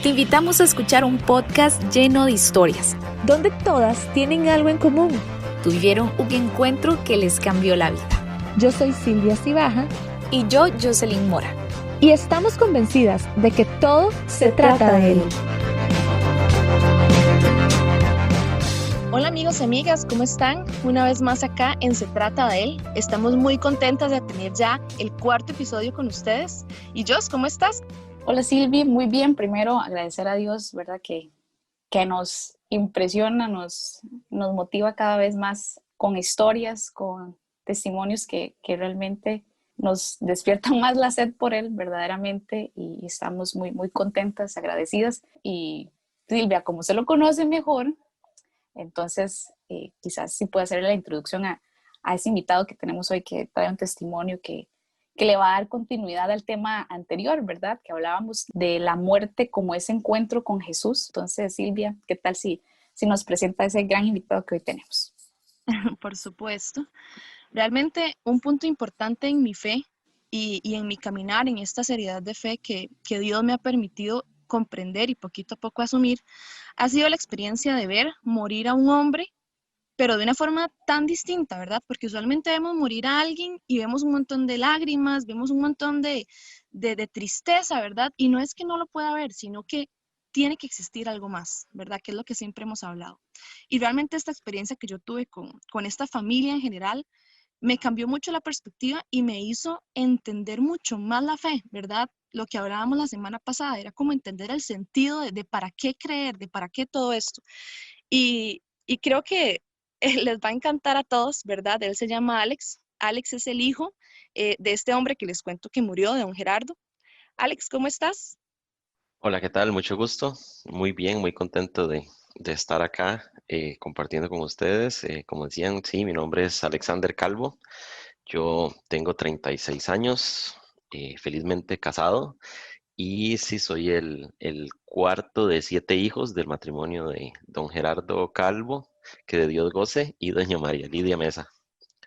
Te invitamos a escuchar un podcast lleno de historias, donde todas tienen algo en común. Tuvieron un encuentro que les cambió la vida. Yo soy Silvia Cibaja. Y yo, Jocelyn Mora. Y estamos convencidas de que todo se trata de Él. Hola amigos y amigas, ¿cómo están? Una vez más acá en Se Trata de Él. Estamos muy contentas de tener ya el 4º episodio con ustedes. Y Jos, ¿cómo estás? Hola Silvi, muy bien. Primero agradecer a Dios, ¿verdad? Que nos impresiona, nos motiva cada vez más con historias, con testimonios que realmente nos despiertan más la sed por Él, verdaderamente, y estamos muy, muy contentas, agradecidas. Y Silvia, como se lo conoce mejor, entonces quizás sí puede hacer la introducción a ese invitado que tenemos hoy, que trae un testimonio que le va a dar continuidad al tema anterior, ¿verdad? Que hablábamos de la muerte como ese encuentro con Jesús. Entonces, Silvia, ¿qué tal si nos presenta ese gran invitado que hoy tenemos? Por supuesto. Realmente un punto importante en mi fe y en mi caminar, en esta seriedad de fe que Dios me ha permitido comprender y poquito a poco asumir, ha sido la experiencia de ver morir a un hombre, pero de una forma tan distinta, ¿verdad? Porque usualmente vemos morir a alguien y vemos un montón de lágrimas, vemos un montón de tristeza, ¿verdad? Y no es que no lo pueda ver, sino que tiene que existir algo más, ¿verdad? Que es lo que siempre hemos hablado. Y realmente esta experiencia que yo tuve con esta familia en general me cambió mucho la perspectiva y me hizo entender mucho más la fe, ¿verdad? Lo que hablábamos la semana pasada era como entender el sentido de para qué creer, de para qué todo esto. Y creo que les va a encantar a todos, ¿verdad? Él se llama Alex. Alex es el hijo de este hombre que les cuento que murió, de don Gerardo. Alex, ¿cómo estás? Hola, ¿qué tal? Mucho gusto. Muy bien, muy contento de estar acá compartiendo con ustedes. Como decían, sí, mi nombre es Alexander Calvo. Yo tengo 36 años, felizmente casado, y sí, soy el cuarto de 7 hijos del matrimonio de don Gerardo Calvo, que de Dios goce, y doña María Lidia Mesa.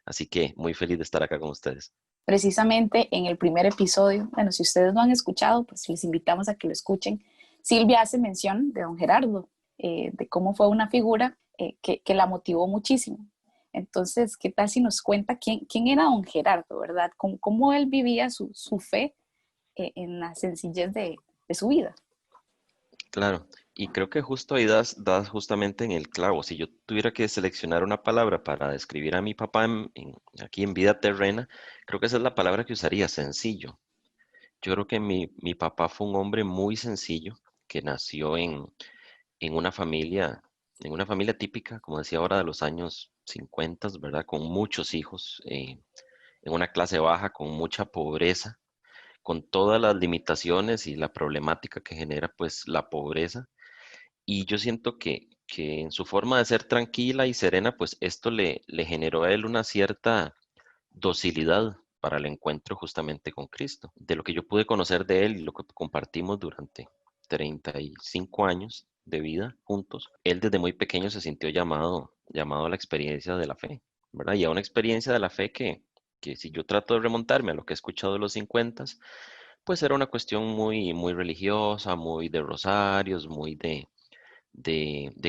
Así que muy feliz de estar acá con ustedes. Precisamente en el primer episodio, bueno, si ustedes no han escuchado, pues les invitamos a que lo escuchen. Silvia hace mención de don Gerardo, de cómo fue una figura que la motivó muchísimo. Entonces, ¿qué tal si nos cuenta quién era don Gerardo, verdad? ¿Cómo él vivía su fe en la sencillez de su vida? Claro, y creo que justo ahí das justamente en el clavo. Si yo tuviera que seleccionar una palabra para describir a mi papá aquí en vida terrena, creo que esa es la palabra que usaría, sencillo. Yo creo que mi papá fue un hombre muy sencillo, que nació en una familia típica, como decía ahora, de los años 50, ¿verdad? Con muchos hijos, en una clase baja, con mucha pobreza, con todas las limitaciones y la problemática que genera pues la pobreza. Y yo siento que en su forma de ser tranquila y serena, pues esto le generó a él una cierta docilidad para el encuentro justamente con Cristo. De lo que yo pude conocer de él y lo que compartimos durante 35 años de vida juntos, él desde muy pequeño se sintió llamado a la experiencia de la fe, ¿verdad? Y a una experiencia de la fe que si yo trato de remontarme a lo que he escuchado de los 50, pues era una cuestión muy, muy religiosa, muy de rosarios, muy de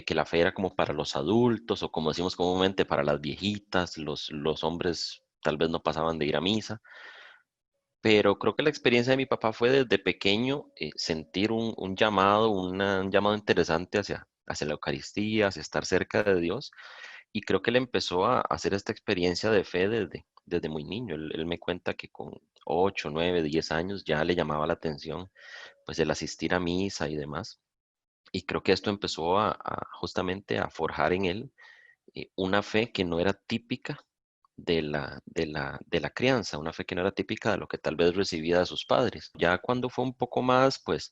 que la fe era como para los adultos o como decimos comúnmente para las viejitas, los hombres tal vez no pasaban de ir a misa, pero creo que la experiencia de mi papá fue desde pequeño sentir un llamado, un llamado interesante hacia la Eucaristía, hacia estar cerca de Dios, y creo que él empezó a hacer esta experiencia de fe desde muy niño. Él me cuenta que con 8, 9, 10 años ya le llamaba la atención pues el asistir a misa y demás. Y creo que esto empezó justamente a forjar en él una fe que no era típica de la crianza, una fe que no era típica de lo que tal vez recibía de sus padres. Ya cuando fue un poco más, pues,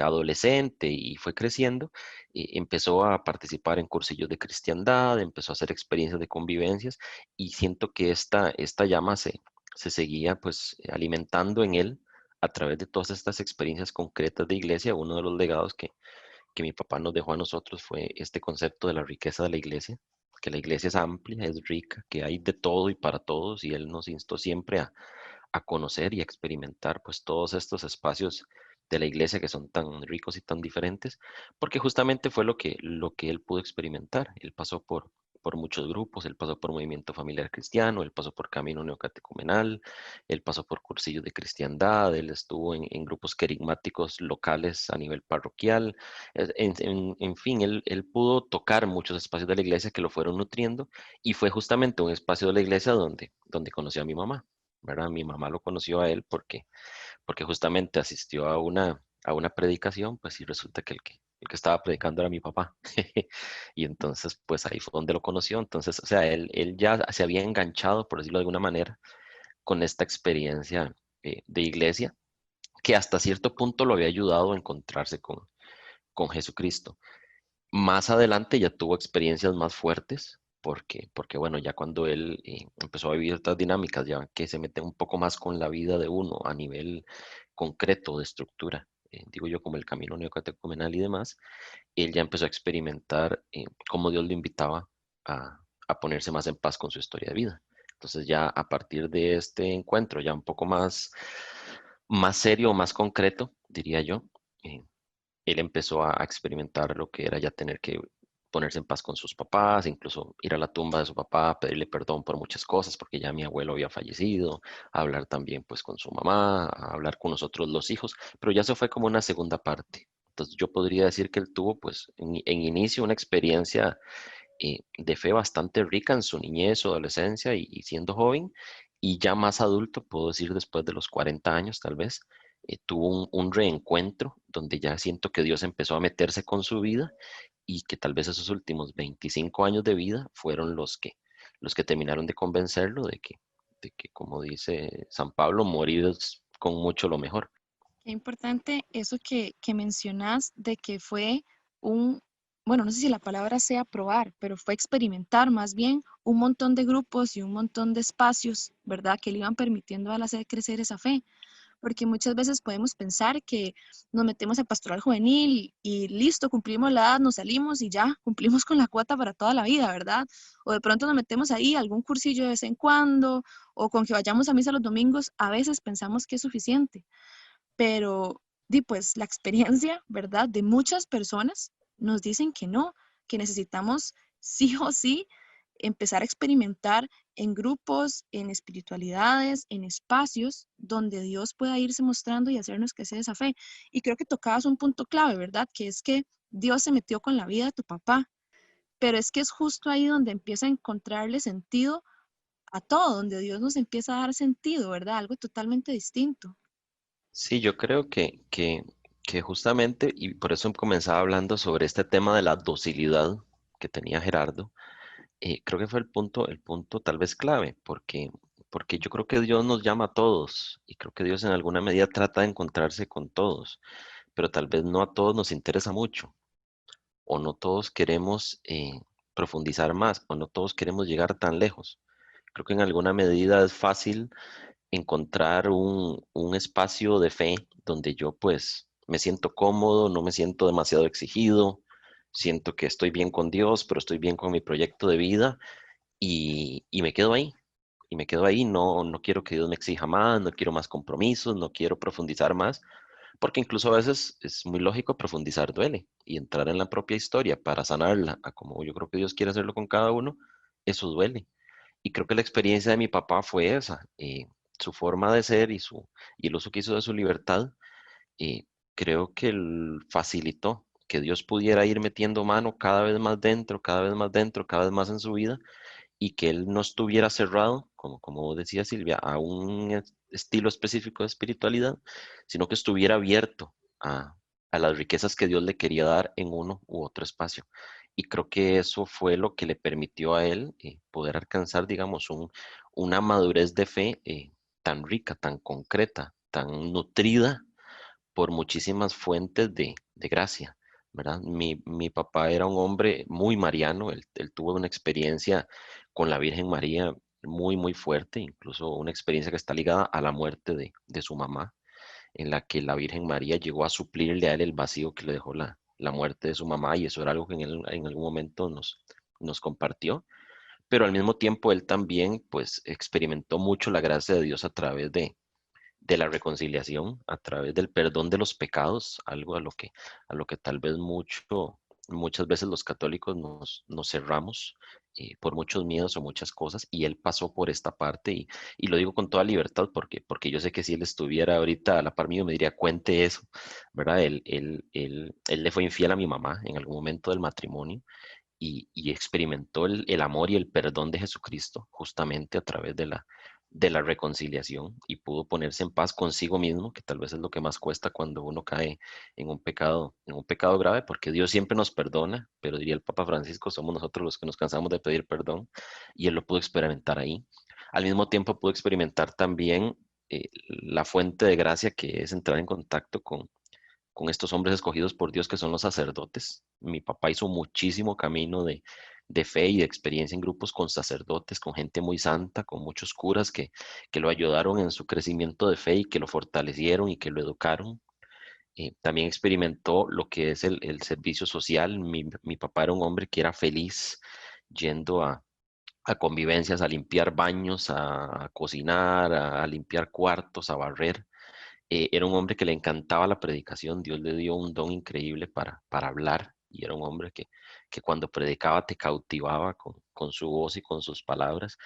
adolescente y fue creciendo, empezó a participar en cursillos de cristiandad, empezó a hacer experiencias de convivencias y siento que esta llama se seguía, pues, alimentando en él a través de todas estas experiencias concretas de iglesia. Uno de los legados que mi papá nos dejó a nosotros fue este concepto de la riqueza de la iglesia, que la iglesia es amplia, es rica, que hay de todo y para todos, y él nos instó siempre a conocer y a experimentar pues todos estos espacios de la iglesia que son tan ricos y tan diferentes, porque justamente fue lo que él pudo experimentar. Él pasó por muchos grupos, él pasó por Movimiento Familiar Cristiano, él pasó por Camino Neocatecumenal, él pasó por cursillos de cristiandad, él estuvo en grupos querigmáticos locales a nivel parroquial, en fin, él pudo tocar muchos espacios de la iglesia que lo fueron nutriendo y fue justamente un espacio de la iglesia donde conoció a mi mamá, ¿verdad? Mi mamá lo conoció a él porque justamente asistió a una predicación, pues sí resulta que el que estaba predicando era mi papá. Y entonces, pues ahí fue donde lo conoció. Entonces, o sea, él ya se había enganchado, por decirlo de alguna manera, con esta experiencia de iglesia, que hasta cierto punto lo había ayudado a encontrarse con Jesucristo. Más adelante ya tuvo experiencias más fuertes, porque bueno, ya cuando él empezó a vivir estas dinámicas, ya que se mete un poco más con la vida de uno a nivel concreto de estructura, digo yo como el camino neocatecumenal y demás, él ya empezó a experimentar cómo Dios lo invitaba a ponerse más en paz con su historia de vida. Entonces ya a partir de este encuentro, ya un poco más serio, más concreto, diría yo, eh, él empezó a experimentar lo que era ya tener que ponerse en paz con sus papás, incluso ir a la tumba de su papá, pedirle perdón por muchas cosas, porque ya mi abuelo había fallecido, a hablar también pues con su mamá, a hablar con nosotros los hijos, pero ya eso fue como una segunda parte. Entonces yo podría decir que él tuvo pues en inicio una experiencia de fe bastante rica en su niñez, su adolescencia y siendo joven, y ya más adulto, puedo decir después de los 40 años tal vez, tuvo un reencuentro donde ya siento que Dios empezó a meterse con su vida y que tal vez esos últimos 25 años de vida fueron los que terminaron de convencerlo de que, como dice San Pablo, morir es con mucho lo mejor. Qué importante eso que mencionas de que fue un, bueno, no sé si la palabra sea probar, pero fue experimentar más bien un montón de grupos y un montón de espacios, ¿verdad? Que le iban permitiendo a él hacer crecer esa fe. Porque muchas veces podemos pensar que nos metemos en pastoral juvenil y listo, cumplimos la edad, nos salimos y ya cumplimos con la cuota para toda la vida, ¿verdad? O de pronto nos metemos ahí algún cursillo de vez en cuando o con que vayamos a misa los domingos, a veces pensamos que es suficiente, pero pues la experiencia, ¿verdad? De muchas personas nos dicen que no, que necesitamos sí o sí empezar a experimentar en grupos, en espiritualidades, en espacios donde Dios pueda irse mostrando y hacernos crecer esa fe. Y creo que tocabas un punto clave, ¿verdad? Que es que Dios se metió con la vida de tu papá, pero es que es justo ahí donde empieza a encontrarle sentido a todo, donde Dios nos empieza a dar sentido, ¿verdad? Algo totalmente distinto. Sí, yo creo que justamente, y por eso comenzaba hablando sobre este tema de la docilidad que tenía Gerardo, creo que fue el punto tal vez clave, porque yo creo que Dios nos llama a todos y creo que Dios en alguna medida trata de encontrarse con todos, pero tal vez no a todos nos interesa mucho o no todos queremos profundizar más o no todos queremos llegar tan lejos. Creo que en alguna medida es fácil encontrar un espacio de fe donde yo pues me siento cómodo, no me siento demasiado exigido, siento que estoy bien con Dios, pero estoy bien con mi proyecto de vida y me quedo ahí. Y me quedo ahí, no quiero que Dios me exija más, no quiero más compromisos, no quiero profundizar más, porque incluso a veces es muy lógico profundizar duele y entrar en la propia historia para sanarla, a como yo creo que Dios quiere hacerlo con cada uno, eso duele. Y creo que la experiencia de mi papá fue esa, su forma de ser y el uso que hizo de su libertad, creo que facilitó que Dios pudiera ir metiendo mano cada vez más dentro, cada vez más dentro, cada vez más en su vida y que él no estuviera cerrado, como decía Silvia, a un estilo específico de espiritualidad, sino que estuviera abierto a las riquezas que Dios le quería dar en uno u otro espacio. Y creo que eso fue lo que le permitió a él poder alcanzar, digamos, una madurez de fe tan rica, tan concreta, tan nutrida por muchísimas fuentes de gracia, ¿verdad? Mi papá era un hombre muy mariano, él tuvo una experiencia con la Virgen María muy fuerte, incluso una experiencia que está ligada a la muerte de su mamá, en la que la Virgen María llegó a suplirle a él el vacío que le dejó la muerte de su mamá, y eso era algo que él en algún momento nos compartió, pero al mismo tiempo él también pues experimentó mucho la gracia de Dios a través de la reconciliación a través del perdón de los pecados, algo a lo que tal vez muchas veces los católicos nos cerramos por muchos miedos o muchas cosas, y él pasó por esta parte, y lo digo con toda libertad porque yo sé que si él estuviera ahorita a la par mío me diría, cuente eso, ¿verdad? Él le fue infiel a mi mamá en algún momento del matrimonio, y experimentó el amor y el perdón de Jesucristo justamente a través de la reconciliación, y pudo ponerse en paz consigo mismo, que tal vez es lo que más cuesta cuando uno cae en un pecado grave, porque Dios siempre nos perdona, pero diría el Papa Francisco, somos nosotros los que nos cansamos de pedir perdón, y él lo pudo experimentar ahí. Al mismo tiempo pudo experimentar también la fuente de gracia, que es entrar en contacto con estos hombres escogidos por Dios, que son los sacerdotes. Mi papá hizo muchísimo camino de fe y de experiencia en grupos con sacerdotes, con gente muy santa, con muchos curas que lo ayudaron en su crecimiento de fe y que lo fortalecieron y que lo educaron. También experimentó lo que es el servicio social. Mi papá era un hombre que era feliz yendo a convivencias, a limpiar baños, a cocinar, a limpiar cuartos, a barrer. Era un hombre que le encantaba la predicación. Dios le dio un don increíble para hablar, y era un hombre que cuando predicaba te cautivaba con su voz y con sus palabras.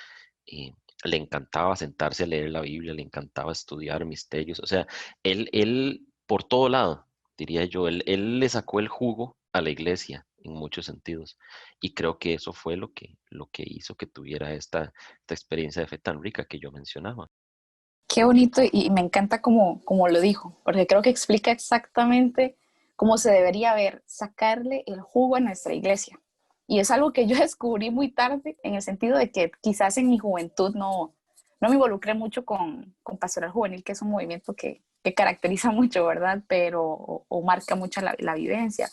Y le encantaba sentarse a leer la Biblia, le encantaba estudiar misterios. O sea, él por todo lado, diría yo, él le sacó el jugo a la iglesia en muchos sentidos. Y creo que eso fue lo que hizo que tuviera esta experiencia de fe tan rica que yo mencionaba. Qué bonito y me encanta como lo dijo, porque creo que explica exactamente cómo se debería ver, sacarle el jugo a nuestra iglesia. Y es algo que yo descubrí muy tarde, en el sentido de que quizás en mi juventud no me involucré mucho con Pastoral Juvenil, que es un movimiento que caracteriza mucho, ¿verdad? Pero, o marca mucho la vivencia.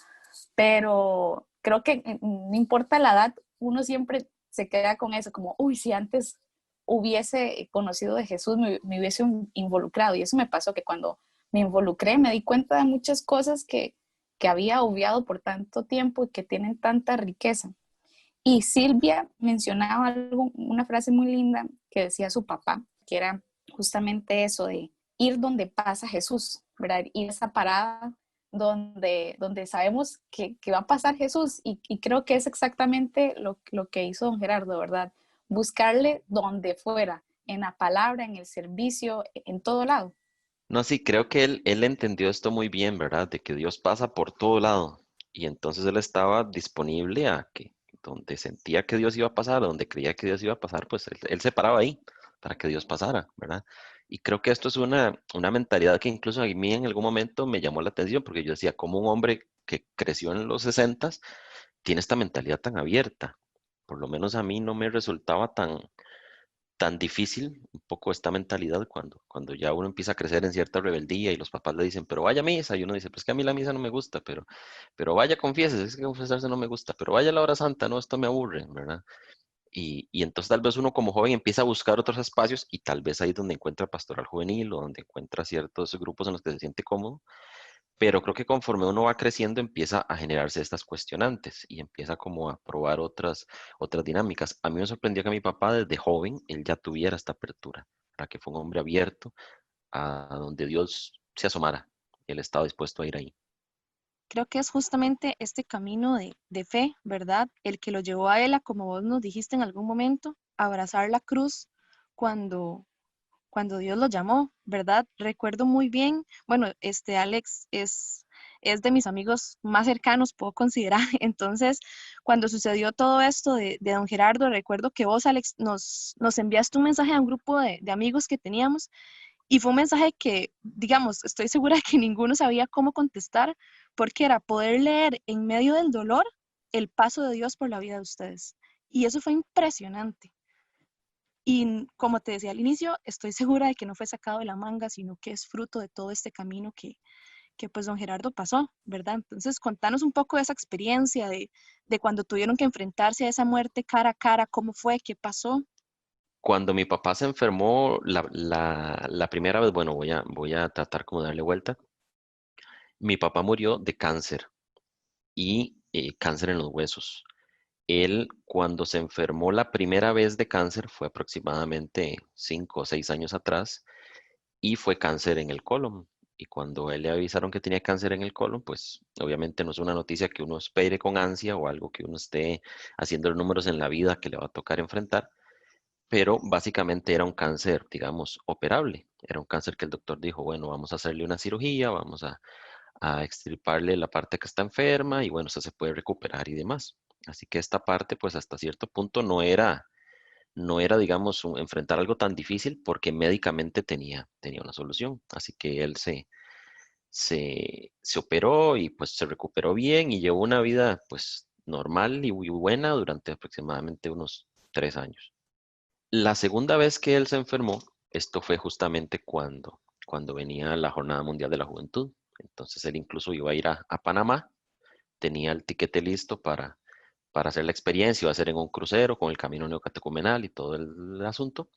Pero creo que no importa la edad, uno siempre se queda con eso, como, uy, si antes hubiese conocido de Jesús, me hubiese involucrado. Y eso me pasó, que cuando me involucré me di cuenta de muchas cosas que había obviado por tanto tiempo y que tienen tanta riqueza. Y Silvia mencionaba algo, una frase muy linda que decía su papá, que era justamente eso de ir donde pasa Jesús, ¿verdad? Ir a esa parada donde sabemos que va a pasar Jesús, y creo que es exactamente lo que hizo don Gerardo, ¿verdad? Buscarle donde fuera, en la palabra, en el servicio, en todo lado. No, sí, creo que él entendió esto muy bien, ¿verdad? De que Dios pasa por todo lado. Y entonces él estaba disponible a que donde sentía que Dios iba a pasar, donde creía que Dios iba a pasar, pues él se paraba ahí para que Dios pasara, ¿verdad? Y creo que esto es una mentalidad que incluso a mí en algún momento me llamó la atención, porque yo decía, como un hombre que creció en los 60 tiene esta mentalidad tan abierta. Por lo menos a mí no me resultaba tan difícil un poco esta mentalidad cuando ya uno empieza a crecer en cierta rebeldía y los papás le dicen, pero vaya a misa, y uno dice, pues que a mí la misa no me gusta, pero vaya, confiésese, es que confesarse no me gusta, pero vaya a la hora santa, no, esto me aburre, ¿verdad? Y entonces tal vez uno como joven empieza a buscar otros espacios, y tal vez ahí es donde encuentra pastoral juvenil o donde encuentra ciertos grupos en los que se siente cómodo. Pero creo que conforme uno va creciendo empieza a generarse estas cuestionantes y empieza como a probar otras dinámicas. A mí me sorprendió que mi papá desde joven, él ya tuviera esta apertura, para que fue un hombre abierto a donde Dios se asomara. Él estaba dispuesto a ir ahí. Creo que es justamente este camino de fe, ¿verdad? El que lo llevó a él a, como vos nos dijiste en algún momento, a abrazar la cruz cuando, cuando Dios lo llamó, ¿verdad? Recuerdo muy bien, bueno, Alex es de mis amigos más cercanos, puedo considerar. Entonces, cuando sucedió todo esto de don Gerardo, recuerdo que vos, Alex, nos enviaste un mensaje a un grupo de amigos que teníamos, y fue un mensaje que, digamos, estoy segura que ninguno sabía cómo contestar, porque era poder leer en medio del dolor el paso de Dios por la vida de ustedes. Y eso fue impresionante. Y como te decía al inicio, estoy segura de que no fue sacado de la manga, sino que es fruto de todo este camino que pues don Gerardo pasó, ¿verdad? Entonces, contanos un poco de esa experiencia, de cuando tuvieron que enfrentarse a esa muerte cara a cara, cómo fue, qué pasó. Cuando mi papá se enfermó la primera vez, bueno, voy a tratar como de darle vuelta. Mi papá murió de cáncer, y cáncer en los huesos. Él, cuando se enfermó la primera vez de cáncer, fue aproximadamente 5 o 6 años atrás. y fue cáncer en el colon. Y cuando a él le avisaron que tenía cáncer en el colon, pues obviamente no es una noticia que uno espere con ansia o algo que uno esté haciendo los números en la vida que le va a tocar enfrentar, pero básicamente era un cáncer, digamos, operable. Era un cáncer que el doctor dijo, bueno, vamos a hacerle una cirugía, vamos a extirparle la parte que está enferma y bueno, eso se puede recuperar y demás. Así que esta parte, pues hasta cierto punto no era, digamos, enfrentar algo tan difícil porque médicamente tenía una solución. Así que él se operó y pues se recuperó bien y llevó una vida pues normal y muy buena durante aproximadamente unos 3 años. La segunda vez que él se enfermó, esto fue justamente cuando venía la Jornada Mundial de la Juventud. Entonces él incluso iba a ir a Panamá, tenía el tiquete listo para hacer la experiencia, iba a ser en un crucero con el Camino Neocatecumenal y todo el asunto.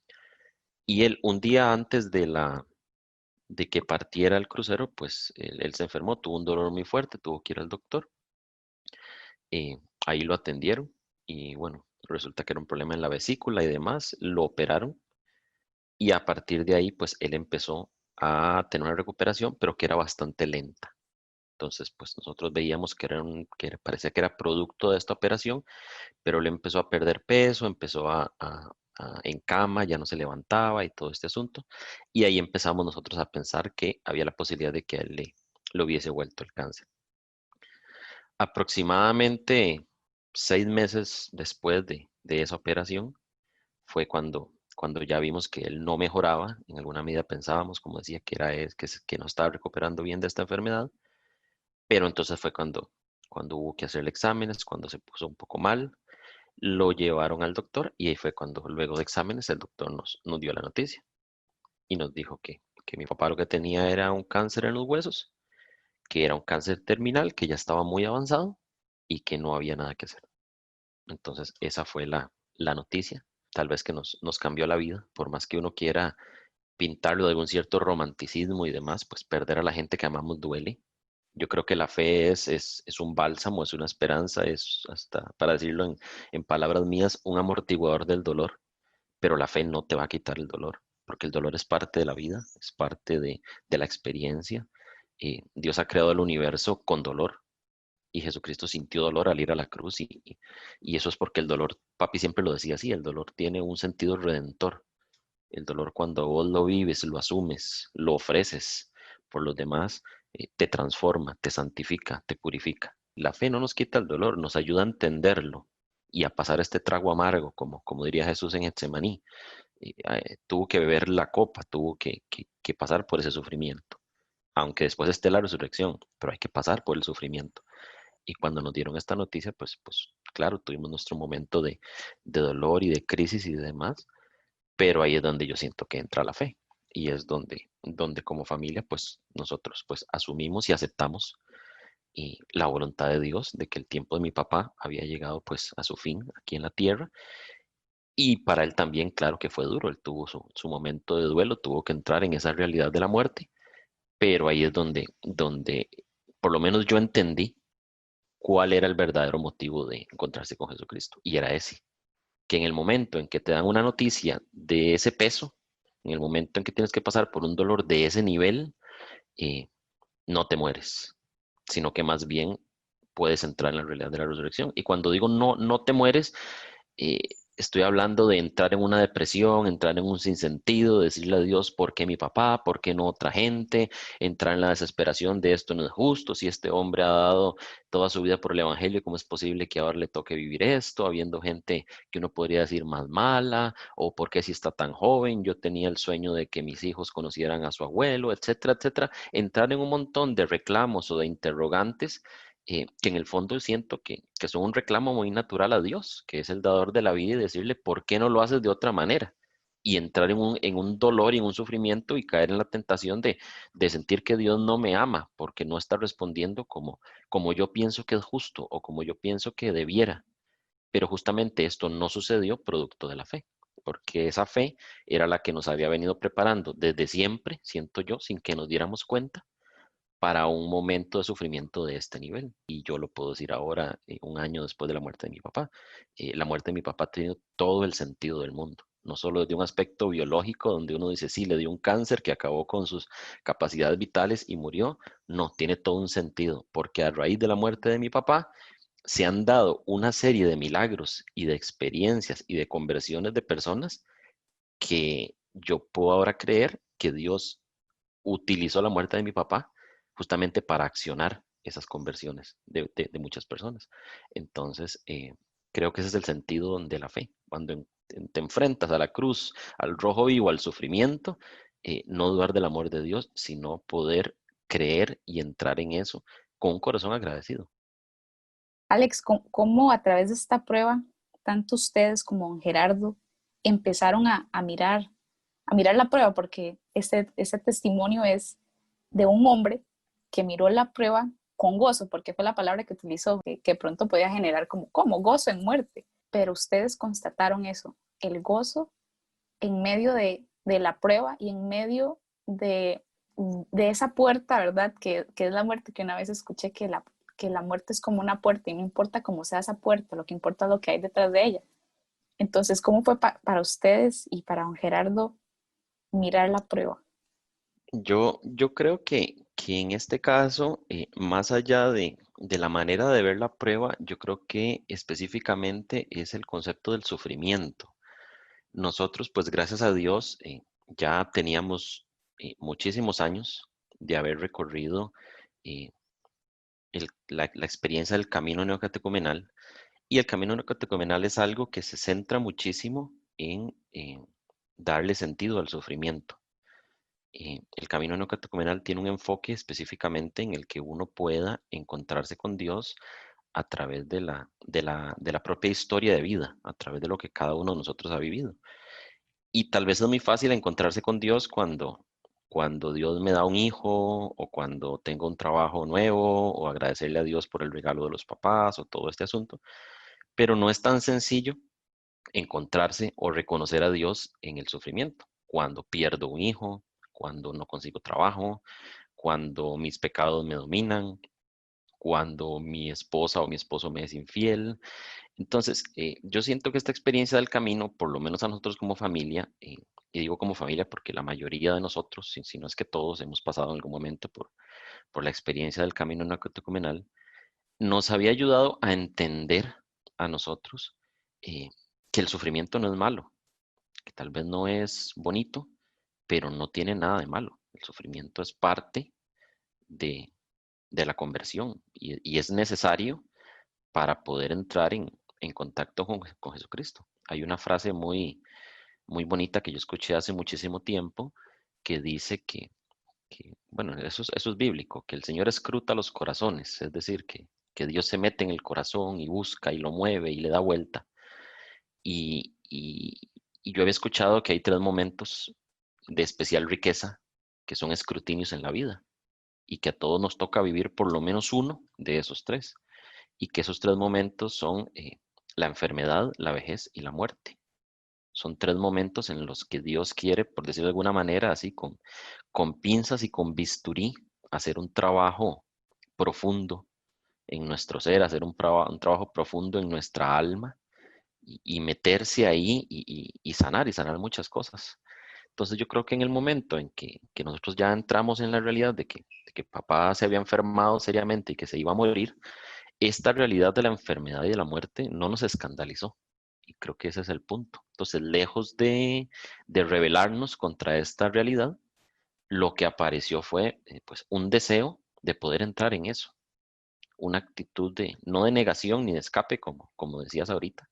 Y él, un día antes de que partiera el crucero, pues él se enfermó, tuvo un dolor muy fuerte, tuvo que ir al doctor. eh, Ahí lo atendieron y bueno, resulta que era un problema en la vesícula y demás, lo operaron y a partir de ahí, pues él empezó a tener una recuperación, pero que era bastante lenta. Entonces, pues nosotros veíamos que parecía que era producto de esta operación, pero él empezó a perder peso, empezó en cama, ya no se levantaba y todo este asunto. Y ahí empezamos nosotros a pensar que había la posibilidad de que a él le hubiese vuelto el cáncer. Aproximadamente 6 meses después de esa operación fue cuando ya vimos que él no mejoraba. En alguna medida pensábamos, como decía, que era él, que no estaba recuperando bien de esta enfermedad. Pero entonces fue cuando hubo que hacerle exámenes, cuando se puso un poco mal, lo llevaron al doctor y ahí fue cuando luego de exámenes el doctor nos dio la noticia y nos dijo que mi papá lo que tenía era un cáncer en los huesos, que era un cáncer terminal, que ya estaba muy avanzado y que no había nada que hacer. Entonces esa fue la noticia, tal vez que nos cambió la vida, por más que uno quiera pintarlo de algún cierto romanticismo y demás, pues perder a la gente que amamos duele. Yo creo que la fe es un bálsamo, es una esperanza, es hasta, para decirlo en palabras mías, un amortiguador del dolor, pero la fe no te va a quitar el dolor, porque el dolor es parte de la vida, es parte de la experiencia. Dios ha creado el universo con dolor y Jesucristo sintió dolor al ir a la cruz y eso es porque el dolor, papi siempre lo decía así, el dolor tiene un sentido redentor. El dolor cuando vos lo vives, lo asumes, lo ofreces por los demás, te transforma, te santifica, te purifica. La fe no nos quita el dolor, nos ayuda a entenderlo y a pasar este trago amargo, como diría Jesús en Getsemaní. Tuvo que beber la copa, tuvo que pasar por ese sufrimiento, aunque después esté la resurrección, pero hay que pasar por el sufrimiento. Y cuando nos dieron esta noticia, pues claro, tuvimos nuestro momento de dolor y de crisis y demás, pero ahí es donde yo siento que entra la fe y es donde como familia pues nosotros pues asumimos y aceptamos la voluntad de Dios de que el tiempo de mi papá había llegado pues a su fin aquí en la tierra y para él también claro que fue duro, él tuvo su momento de duelo, tuvo que entrar en esa realidad de la muerte, pero ahí es donde por lo menos yo entendí cuál era el verdadero motivo de encontrarse con Jesucristo y era ese que en el momento en que te dan una noticia de ese peso, en el momento en que tienes que pasar por un dolor de ese nivel, eh, no te mueres, sino que más bien puedes entrar en la realidad de la resurrección. Y cuando digo no te mueres, eh, estoy hablando de entrar en una depresión, entrar en un sinsentido, decirle a Dios, ¿por qué mi papá? ¿Por qué no otra gente? Entrar en la desesperación de esto no es justo, si este hombre ha dado toda su vida por el Evangelio, ¿cómo es posible que ahora le toque vivir esto, habiendo gente que uno podría decir más mala? ¿O por qué si está tan joven? Yo tenía el sueño de que mis hijos conocieran a su abuelo, etcétera, etcétera. Entrar en un montón de reclamos o de interrogantes que en el fondo siento que son un reclamo muy natural a Dios, que es el dador de la vida, y decirle, ¿por qué no lo haces de otra manera? Y entrar en un dolor y en un sufrimiento y caer en la tentación de sentir que Dios no me ama porque no está respondiendo como yo pienso que es justo o como yo pienso que debiera. Pero justamente esto no sucedió producto de la fe, porque esa fe era la que nos había venido preparando desde siempre, siento yo, sin que nos diéramos cuenta para un momento de sufrimiento de este nivel. Y yo lo puedo decir ahora, un año después de la muerte de mi papá. La muerte de mi papá ha tenido todo el sentido del mundo. no solo desde un aspecto biológico, donde uno dice, sí, le dio un cáncer que acabó con sus capacidades vitales y murió. No, tiene todo un sentido, porque a raíz de la muerte de mi papá, se han dado una serie de milagros y de experiencias y de conversiones de personas que yo puedo ahora creer que Dios utilizó la muerte de mi papá justamente para accionar esas conversiones de muchas personas. Entonces, creo que ese es el sentido de la fe. Cuando te enfrentas a la cruz, al rojo vivo, al sufrimiento, no dudar del amor de Dios, sino poder creer y entrar en eso con un corazón agradecido. Alex, ¿cómo a través de esta prueba, tanto ustedes como don Gerardo empezaron a mirar la prueba? Porque este testimonio es de un hombre que miró la prueba con gozo, porque fue la palabra que utilizó, que pronto podía generar como gozo en muerte. Pero ustedes constataron eso, el gozo en medio de la prueba y en medio de esa puerta, ¿verdad? Que es la muerte, que una vez escuché que la muerte es como una puerta y no importa cómo sea esa puerta, lo que importa es lo que hay detrás de ella. Entonces, ¿cómo fue para ustedes y para don Gerardo mirar la prueba? Yo creo que en este caso, más allá de la manera de ver la prueba, yo creo que específicamente es el concepto del sufrimiento. Nosotros, pues gracias a Dios, ya teníamos muchísimos años de haber recorrido eh, la experiencia del camino neocatecumenal. Y el camino neocatecumenal es algo que se centra muchísimo en darle sentido al sufrimiento. El camino neocatecumenal tiene un enfoque específicamente en el que uno pueda encontrarse con Dios a través de la propia historia de vida, a través de lo que cada uno de nosotros ha vivido. Y tal vez es muy fácil encontrarse con Dios cuando Dios me da un hijo o cuando tengo un trabajo nuevo o agradecerle a Dios por el regalo de los papás o todo este asunto. Pero no es tan sencillo encontrarse o reconocer a Dios en el sufrimiento. Cuando pierdo un hijo, cuando no consigo trabajo, cuando mis pecados me dominan, cuando mi esposa o mi esposo me es infiel. Entonces, yo siento que esta experiencia del camino, por lo menos a nosotros como familia, y digo como familia porque la mayoría de nosotros, si no es que todos, hemos pasado en algún momento por la experiencia del camino neocatecumenal, nos había ayudado a entender a nosotros eh, que el sufrimiento no es malo, que tal vez no es bonito, pero no tiene nada de malo. El sufrimiento es parte de, de la conversión y es necesario para poder entrar en contacto con Jesucristo. Hay una frase muy bonita que yo escuché hace muchísimo tiempo que dice bueno, eso es bíblico, que el Señor escruta los corazones, es decir, que Dios se mete en el corazón y busca y lo mueve y le da vuelta. Y yo había escuchado que hay tres momentos de especial riqueza que son escrutinios en la vida y que a todos nos toca vivir por lo menos uno de esos tres y que esos tres momentos son la enfermedad, la vejez y la muerte. Son tres momentos en los que Dios quiere, por decirlo de alguna manera, así con pinzas y con bisturí, hacer un trabajo profundo en nuestro ser, hacer un trabajo profundo en nuestra alma y meterse ahí y sanar muchas cosas. Entonces yo creo que en el momento en que nosotros ya entramos en la realidad de que papá se había enfermado seriamente y que se iba a morir, esta realidad de la enfermedad y de la muerte no nos escandalizó. Y creo que ese es el punto. Entonces, lejos de rebelarnos contra esta realidad, lo que apareció fue pues un deseo de poder entrar en eso, una actitud no de negación ni de escape, como decías ahorita,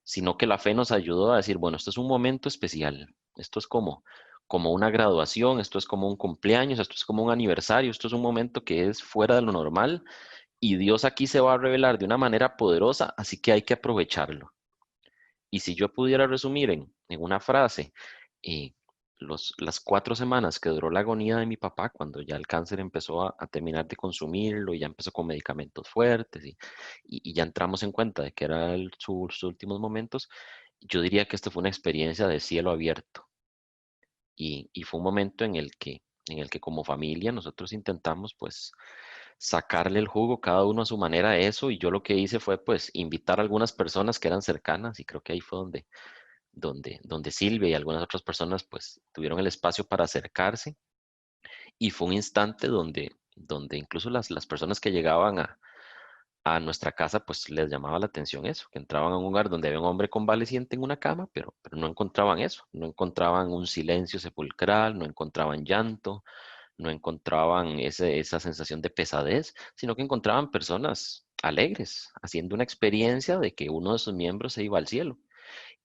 sino que la fe nos ayudó a decir, bueno, esto es un momento especial, esto es como una graduación, esto es como un cumpleaños, esto es como un aniversario, esto es un momento que es fuera de lo normal y Dios aquí se va a revelar de una manera poderosa, así que hay que aprovecharlo. Y si yo pudiera resumir en una frase, eh, las 4 semanas que duró la agonía de mi papá, cuando ya el cáncer empezó a terminar de consumirlo y ya empezó con medicamentos fuertes y ya entramos en cuenta de que eran sus últimos momentos, yo diría que esta fue una experiencia de cielo abierto y fue un momento en el que como familia nosotros intentamos pues sacarle el jugo cada uno a su manera a eso y yo lo que hice fue pues invitar a algunas personas que eran cercanas y creo que ahí fue donde Silvia y algunas otras personas pues tuvieron el espacio para acercarse, y fue un instante donde incluso las personas que llegaban a nuestra casa pues les llamaba la atención eso, que entraban a un lugar donde había un hombre convaleciente en una cama, pero no encontraban eso, no encontraban un silencio sepulcral, no encontraban llanto, no encontraban esa sensación de pesadez, sino que encontraban personas alegres, haciendo una experiencia de que uno de sus miembros se iba al cielo.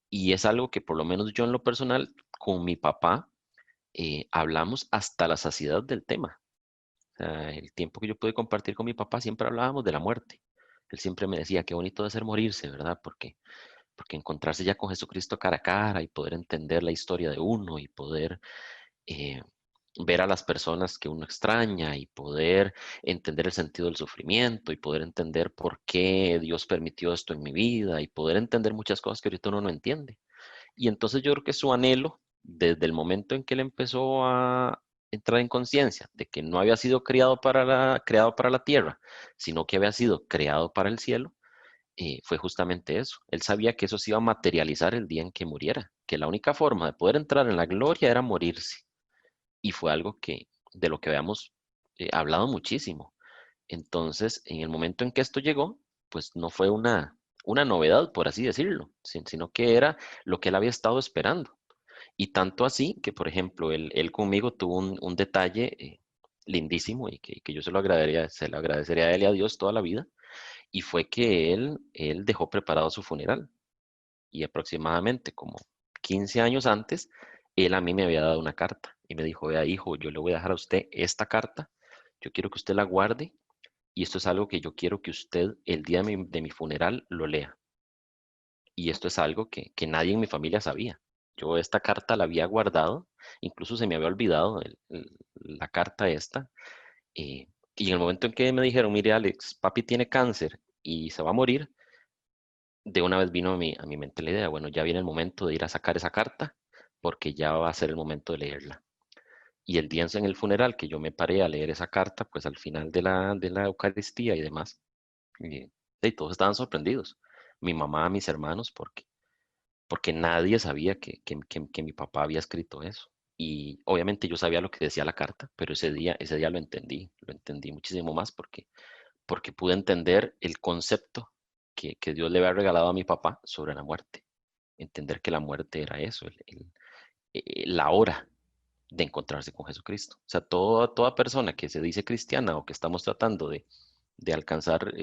Y es algo que por lo menos yo en lo personal, con mi papá, hablamos hasta la saciedad del tema. O sea, el tiempo que yo pude compartir con mi papá siempre hablábamos de la muerte. Él siempre me decía, qué bonito debe ser morirse, ¿verdad? Porque encontrarse ya con Jesucristo cara a cara y poder entender la historia de uno y poder eh, ver a las personas que uno extraña y poder entender el sentido del sufrimiento y poder entender por qué Dios permitió esto en mi vida y poder entender muchas cosas que ahorita uno no entiende. Y entonces yo creo que su anhelo, desde el momento en que él empezó a entrar en conciencia de que no había sido creado para la tierra, sino que había sido creado para el cielo, fue justamente eso. Él sabía que eso se iba a materializar el día en que muriera, que la única forma de poder entrar en la gloria era morirse. Y fue algo de lo que habíamos hablado muchísimo. Entonces, en el momento en que esto llegó, pues no fue una novedad, por así decirlo, sino que era lo que él había estado esperando. Y tanto así que, por ejemplo, él conmigo tuvo un detalle lindísimo y que yo se lo agradecería a él y a Dios toda la vida, y fue que él dejó preparado su funeral. Y aproximadamente como 15 años antes, él a mí me había dado una carta y me dijo, vea hijo, yo le voy a dejar a usted esta carta, yo quiero que usted la guarde y esto es algo que yo quiero que usted el día de mi funeral lo lea. Y esto es algo que nadie en mi familia sabía. Yo esta carta la había guardado, incluso se me había olvidado la carta esta. Y en el momento en que me dijeron, mire Alex, papi tiene cáncer y se va a morir, de una vez vino a mi mente la idea, bueno, ya viene el momento de ir a sacar esa carta, porque ya va a ser el momento de leerla. Y el día en el funeral que yo me paré a leer esa carta, pues al final de la Eucaristía y demás, y todos estaban sorprendidos. Mi mamá, mis hermanos, porque nadie sabía que mi papá había escrito eso. Y obviamente yo sabía lo que decía la carta, pero ese día lo entendí muchísimo más porque pude entender el concepto que Dios le había regalado a mi papá sobre la muerte. Entender que la muerte era eso, la hora de encontrarse con Jesucristo. O sea, toda persona que se dice cristiana o que estamos tratando de alcanzar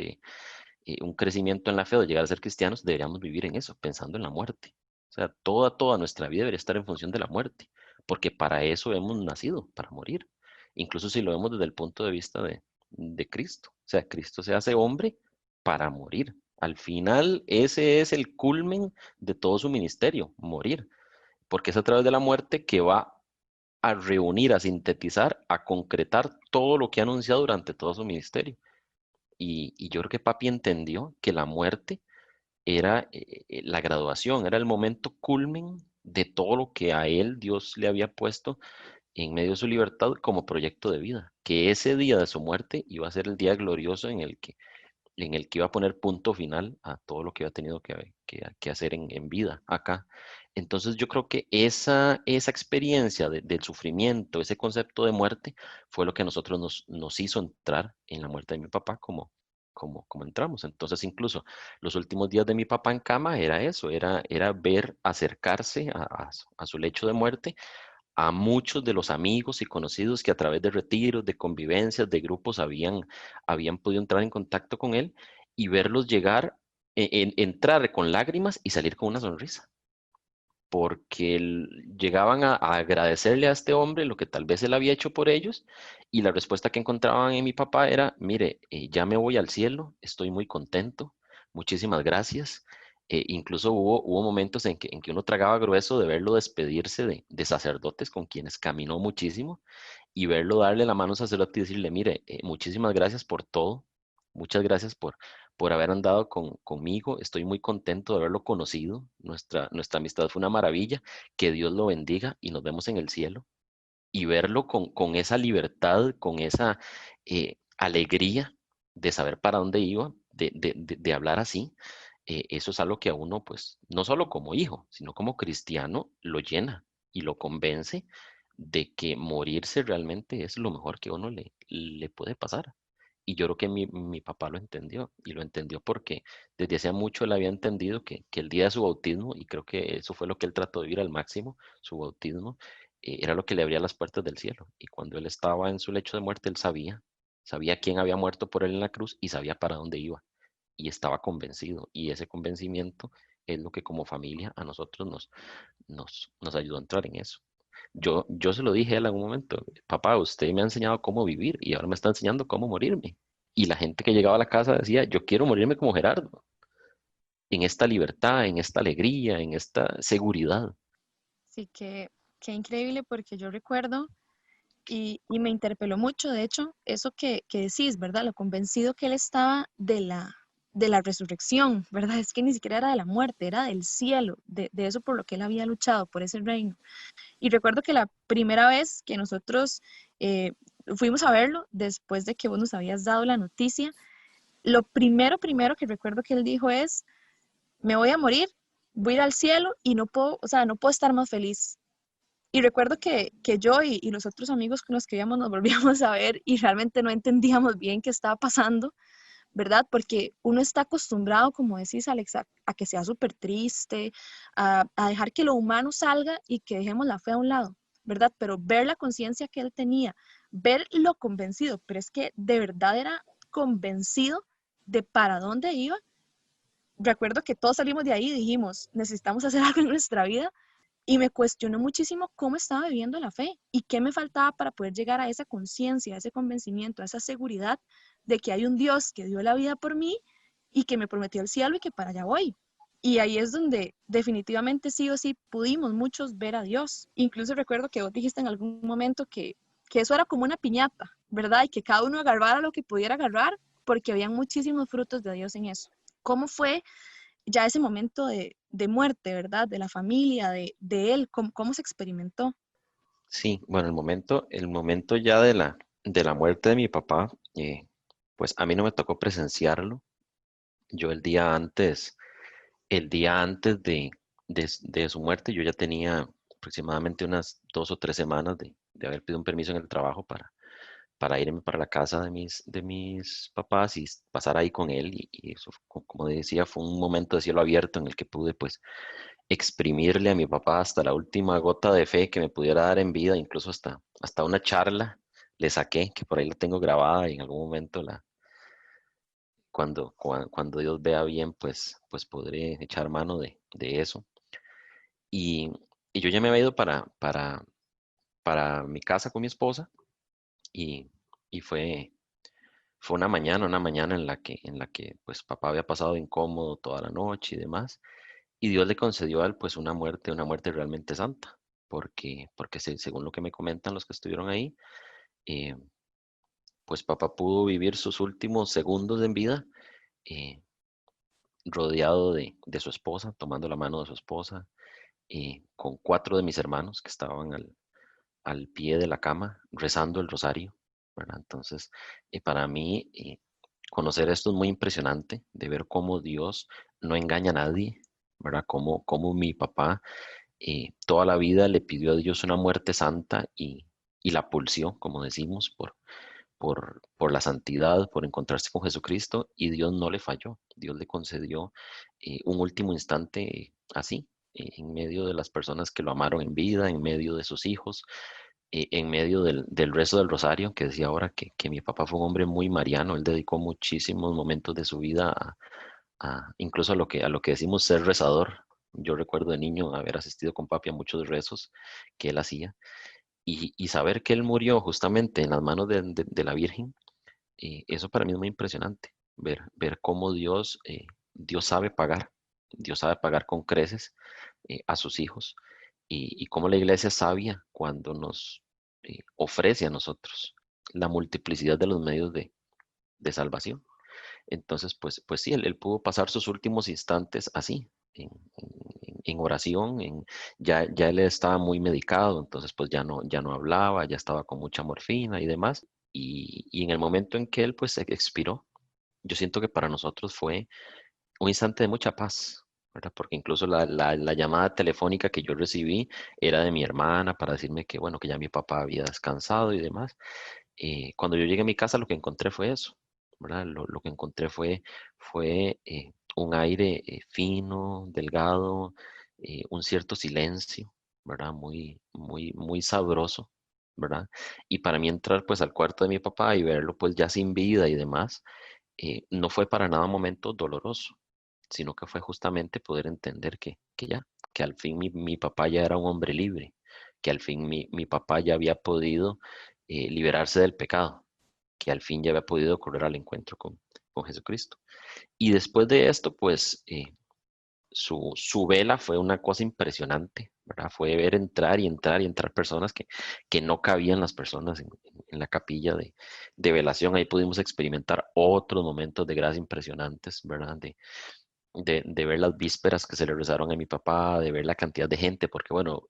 un crecimiento en la fe o llegar a ser cristianos, deberíamos vivir en eso, pensando en la muerte. O sea, toda nuestra vida debería estar en función de la muerte, porque para eso hemos nacido, para morir. Incluso si lo vemos desde el punto de vista de Cristo. O sea, Cristo se hace hombre para morir. Al final, ese es el culmen de todo su ministerio, morir, porque es a través de la muerte que va a reunir, a sintetizar, a concretar todo lo que ha anunciado durante todo su ministerio. Y yo creo que papi entendió que la muerte era la graduación, era el momento culmen de todo lo que a él Dios le había puesto en medio de su libertad como proyecto de vida, que ese día de su muerte iba a ser el día glorioso en el que iba a poner punto final a todo lo que había tenido que hacer en vida acá. Entonces yo creo que esa experiencia del sufrimiento, ese concepto de muerte, fue lo que a nosotros nos hizo entrar en la muerte de mi papá como entramos. Entonces incluso los últimos días de mi papá en cama era eso, era ver acercarse a su lecho de muerte a muchos de los amigos y conocidos que a través de retiros, de convivencias, de grupos habían podido entrar en contacto con él y verlos llegar, entrar con lágrimas y salir con una sonrisa, porque llegaban a agradecerle a este hombre lo que tal vez él había hecho por ellos y la respuesta que encontraban en mi papá era, mire, ya me voy al cielo, estoy muy contento, muchísimas gracias. Incluso hubo momentos en que uno tragaba grueso de verlo despedirse de sacerdotes con quienes caminó muchísimo y verlo darle la mano a un sacerdote y decirle, mire, muchísimas gracias por todo, muchas gracias por haber andado conmigo, estoy muy contento de haberlo conocido, nuestra amistad fue una maravilla, que Dios lo bendiga y nos vemos en el cielo. Y verlo con esa libertad, con esa alegría de saber para dónde iba, de hablar así, eso es algo que a uno, pues, no solo como hijo, sino como cristiano, lo llena y lo convence de que morirse realmente es lo mejor que a uno le puede pasar. Y yo creo que mi papá lo entendió, y lo entendió porque desde hace mucho él había entendido que el día de su bautismo, y creo que eso fue lo que él trató de vivir al máximo, su bautismo, era lo que le abría las puertas del cielo. Y cuando él estaba en su lecho de muerte, él sabía quién había muerto por él en la cruz y sabía para dónde iba. Y estaba convencido. Y ese convencimiento es lo que como familia a nosotros nos ayudó a entrar en eso. Yo se lo dije a él en algún momento: papá, usted me ha enseñado cómo vivir y ahora me está enseñando cómo morirme. Y la gente que llegaba a la casa decía: yo quiero morirme como Gerardo, en esta libertad, en esta alegría, en esta seguridad. Sí, que increíble, porque yo recuerdo y me interpeló mucho, de hecho, eso que decís, ¿verdad? Lo convencido que él estaba de la resurrección, ¿verdad? Es que ni siquiera era de la muerte, era del cielo, de eso por lo que él había luchado, por ese reino. Y recuerdo que la primera vez que nosotros fuimos a verlo, después de que vos nos habías dado la noticia, lo primero que recuerdo que él dijo es: me voy a morir, voy a ir al cielo y no puedo, o sea, no puedo estar más feliz. Y recuerdo que yo y los otros amigos con los que íbamos nos volvíamos a ver y realmente no entendíamos bien qué estaba pasando, ¿verdad? Porque uno está acostumbrado, como decís, Alex, a que sea súper triste, a dejar que lo humano salga y que dejemos la fe a un lado, ¿verdad? Pero ver la conciencia que él tenía, ver lo convencido, pero es que de verdad era convencido de para dónde iba. Recuerdo que todos salimos de ahí y dijimos: necesitamos hacer algo en nuestra vida, y me cuestionó muchísimo cómo estaba viviendo la fe y qué me faltaba para poder llegar a esa conciencia, a ese convencimiento, a esa seguridad de que hay un Dios que dio la vida por mí y que me prometió el cielo y que para allá voy. Y ahí es donde definitivamente sí o sí pudimos muchos ver a Dios. Incluso recuerdo que vos dijiste en algún momento que eso era como una piñata, ¿verdad? Y que cada uno agarrara lo que pudiera agarrar, porque habían muchísimos frutos de Dios en eso. ¿Cómo fue ya ese momento de muerte, ¿verdad? De la familia, de él, cómo se experimentó? Sí, bueno, el momento ya de la muerte de mi papá, pues a mí no me tocó presenciarlo. Yo el día antes de su muerte, yo ya tenía aproximadamente unas 2 o 3 semanas de haber pedido un permiso en el trabajo para irme para la casa de mis papás y pasar ahí con él. Y eso, como decía, fue un momento de cielo abierto en el que pude, pues, exprimirle a mi papá hasta la última gota de fe que me pudiera dar en vida, incluso hasta una charla le saqué, que por ahí la tengo grabada, y en algún momento cuando Dios vea bien, pues podré echar mano de eso. Y, y yo ya me había ido para mi casa con mi esposa, y, y fue una mañana en la que pues papá había pasado incómodo toda la noche y demás, y Dios le concedió a él, pues, una muerte realmente santa, porque según lo que me comentan los que estuvieron ahí, eh, pues papá pudo vivir sus últimos segundos en vida, eh, rodeado de su esposa, tomando la mano de su esposa, con 4 de mis hermanos que estaban al pie de la cama rezando el rosario, ¿verdad? Entonces, para mí, conocer esto es muy impresionante, de ver cómo Dios no engaña a nadie, ¿verdad? Cómo mi papá, toda la vida le pidió a Dios una muerte santa, y la pulsió, como decimos, por la santidad, por encontrarse con Jesucristo, y Dios no le falló. Dios le concedió un último instante, así, en medio de las personas que lo amaron en vida, en medio de sus hijos, en medio del rezo del rosario, que decía ahora que mi papá fue un hombre muy mariano. Él dedicó muchísimos momentos de su vida incluso a lo que decimos ser rezador. Yo recuerdo de niño haber asistido con papi a muchos rezos que él hacía, y saber que él murió justamente en las manos de la Virgen. Eso para mí es muy impresionante, ver cómo Dios sabe pagar con creces a sus hijos, y cómo la iglesia es sabia cuando nos ofrece a nosotros la multiplicidad de los medios de salvación. Entonces, pues sí, él pudo pasar sus últimos instantes así, en oración. Ya él estaba muy medicado, entonces pues ya no hablaba, ya estaba con mucha morfina y demás. Y en el momento en que él pues expiró, yo siento que para nosotros fue un instante de mucha paz, ¿verdad? Porque incluso la llamada telefónica que yo recibí era de mi hermana para decirme que, bueno, que ya mi papá había descansado y demás. Cuando yo llegué a mi casa lo que encontré fue eso, ¿verdad? Lo que encontré fue un aire fino, delgado, un cierto silencio, ¿verdad? Muy, muy, muy sabroso, ¿verdad? Y para mí entrar pues al cuarto de mi papá y verlo pues ya sin vida y demás, no fue para nada un momento doloroso, sino que fue justamente poder entender que al fin mi papá ya era un hombre libre, que al fin mi papá ya había podido liberarse del pecado, que al fin ya había podido correr al encuentro con Jesucristo. Y después de esto, pues su vela fue una cosa impresionante, ¿verdad? Fue ver entrar y entrar y entrar personas que no cabían las personas en la capilla de velación. Ahí pudimos experimentar otros momentos de gracia impresionantes, ¿verdad? De ver las vísperas que se le rezaron a mi papá, de ver la cantidad de gente, porque bueno,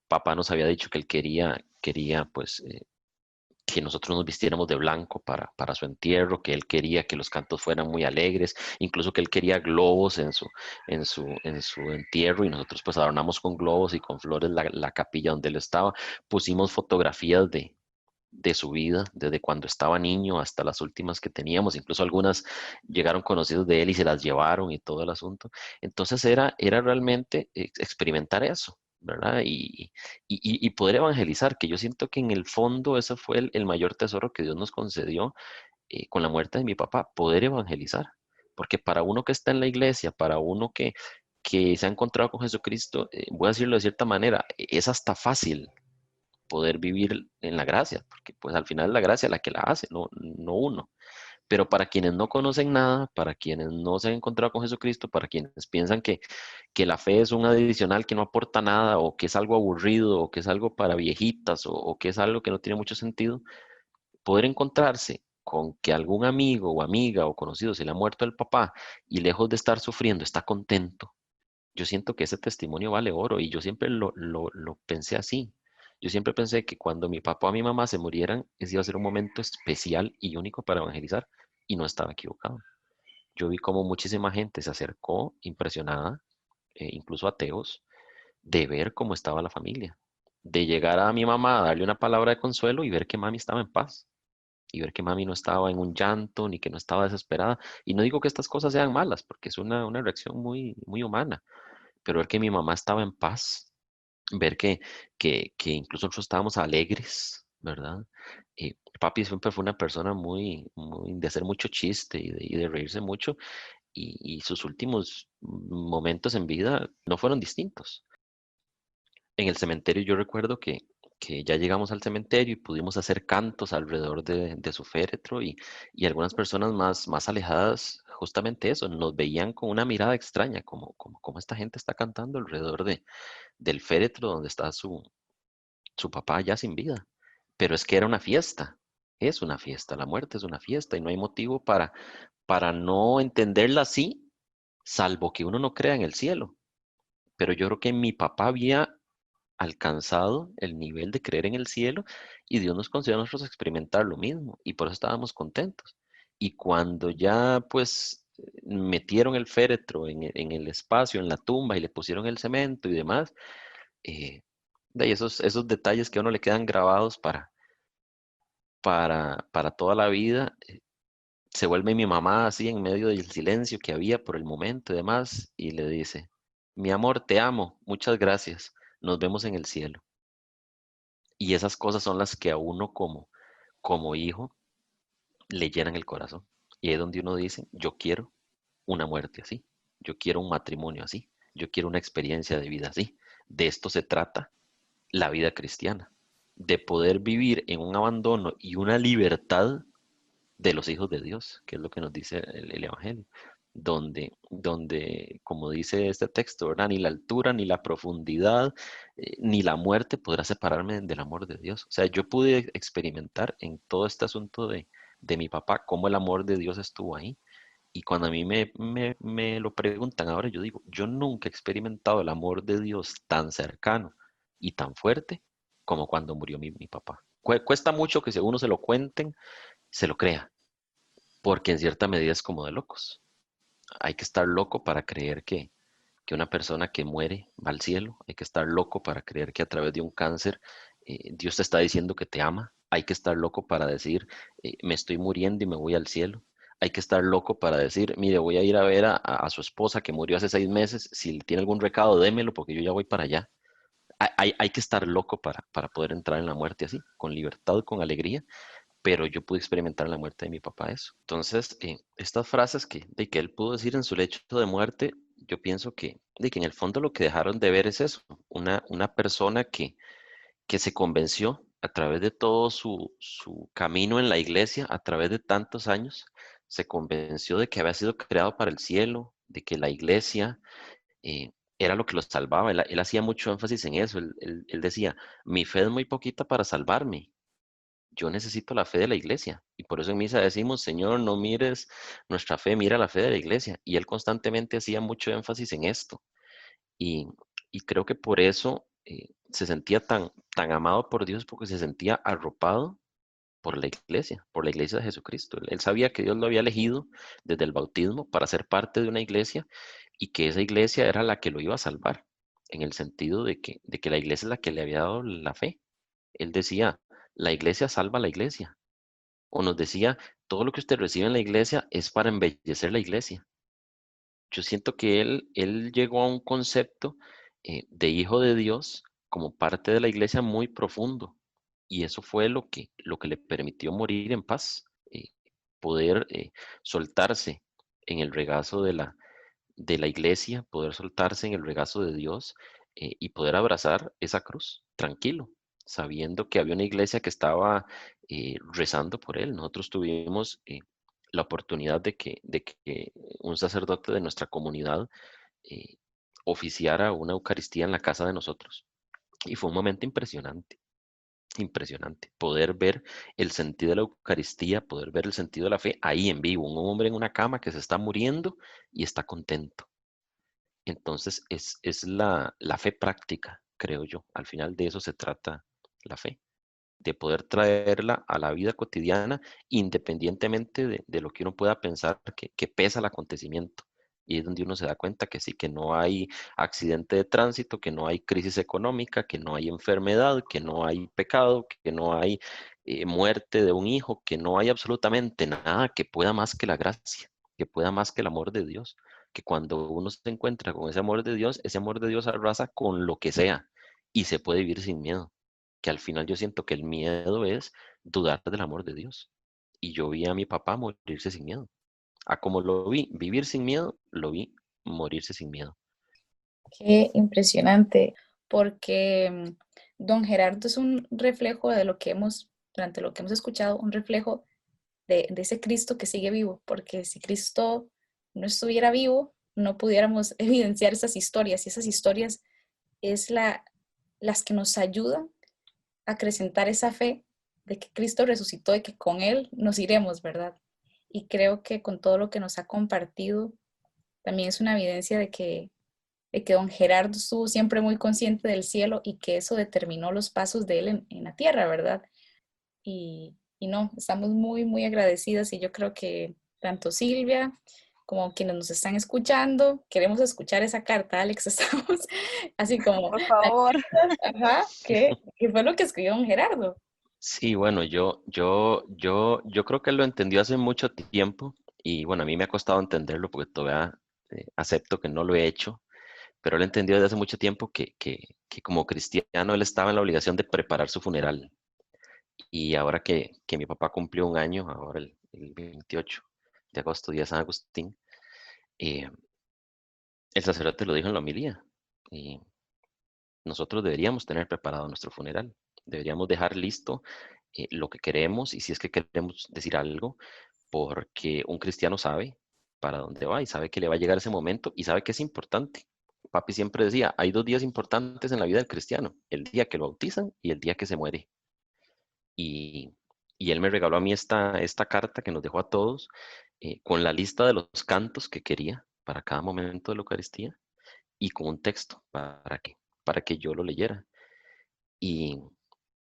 papá nos había dicho que él quería pues que nosotros nos vistiéramos de blanco para su entierro, que él quería que los cantos fueran muy alegres, incluso que él quería globos en su entierro y nosotros pues adornamos con globos y con flores la capilla donde él estaba. Pusimos fotografías de su vida, desde cuando estaba niño hasta las últimas que teníamos, incluso algunas llegaron conocidos de él y se las llevaron y todo el asunto. Entonces era realmente experimentar eso, ¿verdad? Y poder evangelizar, que yo siento que en el fondo ese fue el mayor tesoro que Dios nos concedió con la muerte de mi papá, poder evangelizar. Porque para uno que está en la iglesia, para uno que se ha encontrado con Jesucristo, voy a decirlo de cierta manera, es hasta fácil poder vivir en la gracia, porque pues al final es la gracia la que la hace, no uno. Pero para quienes no conocen nada, para quienes no se han encontrado con Jesucristo, para quienes piensan que la fe es un adicional que no aporta nada, o que es algo aburrido, o que es algo para viejitas, o que es algo que no tiene mucho sentido, poder encontrarse con que algún amigo o amiga o conocido se le ha muerto el papá y lejos de estar sufriendo está contento. Yo siento que ese testimonio vale oro y yo siempre lo pensé así. Yo siempre pensé que cuando mi papá o mi mamá se murieran, ese iba a ser un momento especial y único para evangelizar y no estaba equivocado. Yo vi como muchísima gente se acercó impresionada, incluso ateos, de ver cómo estaba la familia, de llegar a mi mamá a darle una palabra de consuelo y ver que mami estaba en paz y ver que mami no estaba en un llanto ni que no estaba desesperada. Y no digo que estas cosas sean malas, porque es una reacción muy, muy humana, pero ver que mi mamá estaba en paz, ver que incluso nosotros estábamos alegres, ¿verdad? Papi siempre fue una persona muy, muy de hacer mucho chiste y de reírse mucho, y sus últimos momentos en vida no fueron distintos. En el cementerio yo recuerdo que ya llegamos al cementerio y pudimos hacer cantos alrededor de su féretro y algunas personas más alejadas, justamente eso, nos veían con una mirada extraña, como esta gente está cantando alrededor del féretro donde está su papá ya sin vida. Pero es que era una fiesta, es una fiesta, la muerte es una fiesta y no hay motivo para no entenderla así, salvo que uno no crea en el cielo. Pero yo creo que mi papá había alcanzado el nivel de creer en el cielo y Dios nos concedió a nosotros experimentar lo mismo y por eso estábamos contentos. Y cuando ya pues metieron el féretro en el espacio, en la tumba y le pusieron el cemento y demás, eh, de ahí esos detalles que a uno le quedan grabados para toda la vida, se vuelve mi mamá así en medio del silencio que había por el momento y demás y le dice, mi amor, te amo, muchas gracias, nos vemos en el cielo. Y esas cosas son las que a uno como hijo le llenan el corazón. Y es donde uno dice, yo quiero una muerte así, yo quiero un matrimonio así, yo quiero una experiencia de vida así. De esto se trata la vida cristiana, de poder vivir en un abandono y una libertad de los hijos de Dios, que es lo que nos dice el Evangelio, donde, como dice este texto, ¿verdad? Ni la altura, ni la profundidad, ni la muerte podrá separarme del amor de Dios. O sea, yo pude experimentar en todo este asunto de mi papá cómo el amor de Dios estuvo ahí. Y cuando a mí me lo preguntan ahora, yo digo, yo nunca he experimentado el amor de Dios tan cercano y tan fuerte como cuando murió mi papá. Cuesta mucho que si a uno se lo cuenten, se lo crea, porque en cierta medida es como de locos. hay que estar loco para creer que una persona que muere va al cielo. Hay que estar loco para creer que a través de un cáncer Dios te está diciendo que te ama. Hay que estar loco para decir, me estoy muriendo y me voy al cielo. Hay que estar loco para decir, mire, voy a ir a ver a su esposa que murió hace 6 meses. Si tiene algún recado, démelo porque yo ya voy para allá. Hay que estar loco para poder entrar en la muerte así, con libertad, con alegría, pero yo pude experimentar en la muerte de mi papá eso. Entonces, estas frases que él pudo decir en su lecho de muerte, yo pienso que en el fondo lo que dejaron de ver es eso, una persona que se convenció a través de todo su camino en la iglesia, a través de tantos años, se convenció de que había sido creado para el cielo, de que la iglesia era lo que lo salvaba. Él hacía mucho énfasis en eso. Él decía, mi fe es muy poquita para salvarme. Yo necesito la fe de la iglesia. Y por eso en misa decimos, Señor, no mires nuestra fe, mira la fe de la iglesia. Y él constantemente hacía mucho énfasis en esto. Y, y creo que por eso se sentía tan amado por Dios, porque se sentía arropado por la iglesia de Jesucristo. Él sabía que Dios lo había elegido desde el bautismo para ser parte de una iglesia y que esa iglesia era la que lo iba a salvar, en el sentido de que la iglesia es la que le había dado la fe. Él decía, la iglesia salva a la iglesia. O nos decía, todo lo que usted recibe en la iglesia es para embellecer la iglesia. Yo siento que él llegó a un concepto de hijo de Dios como parte de la iglesia muy profundo. Y eso fue lo que le permitió morir en paz, poder soltarse en el regazo de la iglesia, poder soltarse en el regazo de Dios y poder abrazar esa cruz tranquilo, sabiendo que había una iglesia que estaba rezando por él. Nosotros tuvimos la oportunidad de que un sacerdote de nuestra comunidad eh, oficiara una Eucaristía en la casa de nosotros. Y fue un momento impresionante. Impresionante, poder ver el sentido de la Eucaristía, poder ver el sentido de la fe ahí en vivo, un hombre en una cama que se está muriendo y está contento. Entonces es la fe práctica, creo yo. Al final de eso se trata la fe, de poder traerla a la vida cotidiana independientemente de lo que uno pueda pensar que pesa el acontecimiento. Y es donde uno se da cuenta que sí, que no hay accidente de tránsito, que no hay crisis económica, que no hay enfermedad, que no hay pecado, que no hay muerte de un hijo, que no hay absolutamente nada que pueda más que la gracia, que pueda más que el amor de Dios. Que cuando uno se encuentra con ese amor de Dios arrasa con lo que sea y se puede vivir sin miedo. Que al final yo siento que el miedo es dudar del amor de Dios. Y yo vi a mi papá morirse sin miedo. A como lo vi vivir sin miedo, lo vi morirse sin miedo. Qué impresionante, porque don Gerardo es un reflejo de lo que durante lo que hemos escuchado, un reflejo de ese Cristo que sigue vivo, porque si Cristo no estuviera vivo, no pudiéramos evidenciar esas historias, y esas historias es las que nos ayudan a acrecentar esa fe de que Cristo resucitó y que con Él nos iremos, ¿verdad? Y creo que con todo lo que nos ha compartido, también es una evidencia de que don Gerardo estuvo siempre muy consciente del cielo y que eso determinó los pasos de él en la tierra, ¿verdad? Y no, estamos muy, muy agradecidas y yo creo que tanto Silvia como quienes nos están escuchando, queremos escuchar esa carta, Alex, estamos así como, Por favor. ajá, ¿qué fue lo que escribió don Gerardo? Sí, bueno, yo creo que él lo entendió hace mucho tiempo y bueno, a mí me ha costado entenderlo porque todavía acepto que no lo he hecho, pero él entendió desde hace mucho tiempo que como cristiano él estaba en la obligación de preparar su funeral. Y ahora que mi papá cumplió un año, ahora el 28 de agosto, día de San Agustín, eh, el sacerdote lo dijo en la homilía. Y nosotros deberíamos tener preparado nuestro funeral. Deberíamos dejar listo lo que queremos y si es que queremos decir algo, porque un cristiano sabe para dónde va y sabe que le va a llegar ese momento y sabe que es importante. Papi siempre decía, hay 2 días importantes en la vida del cristiano, el día que lo bautizan y el día que se muere. Y, y él me regaló a mí esta carta que nos dejó a todos con la lista de los cantos que quería para cada momento de la Eucaristía y con un texto para que yo lo leyera. Y,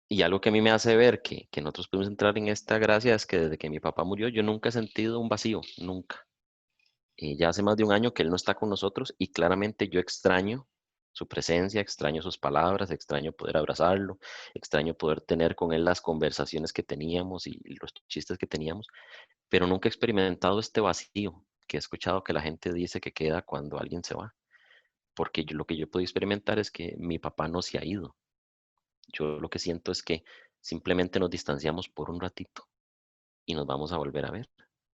y algo que a mí me hace ver que nosotros podemos entrar en esta gracia es que desde que mi papá murió yo nunca he sentido un vacío, nunca. Ya hace más de un año que él no está con nosotros y claramente yo extraño su presencia, extraño sus palabras, extraño poder abrazarlo, extraño poder tener con él las conversaciones que teníamos y los chistes que teníamos, pero nunca he experimentado este vacío que he escuchado que la gente dice que queda cuando alguien se va, porque lo que yo he podido experimentar es que mi papá no se ha ido. Yo lo que siento es que simplemente nos distanciamos por un ratito y nos vamos a volver a ver.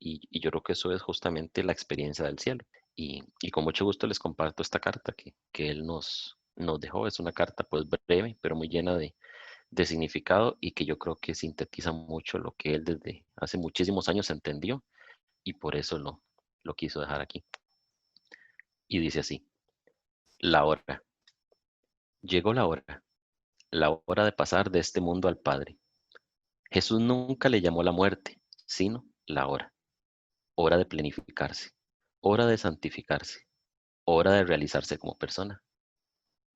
Y yo creo que eso es justamente la experiencia del cielo. Y con mucho gusto les comparto esta carta que él nos dejó. Es una carta pues breve, pero muy llena de significado y que yo creo que sintetiza mucho lo que él desde hace muchísimos años entendió y por eso lo quiso dejar aquí. Y dice así: la hora. Llegó la hora de pasar de este mundo al Padre. Jesús nunca le llamó la muerte, sino la hora. Hora de planificarse, hora de santificarse, hora de realizarse como persona.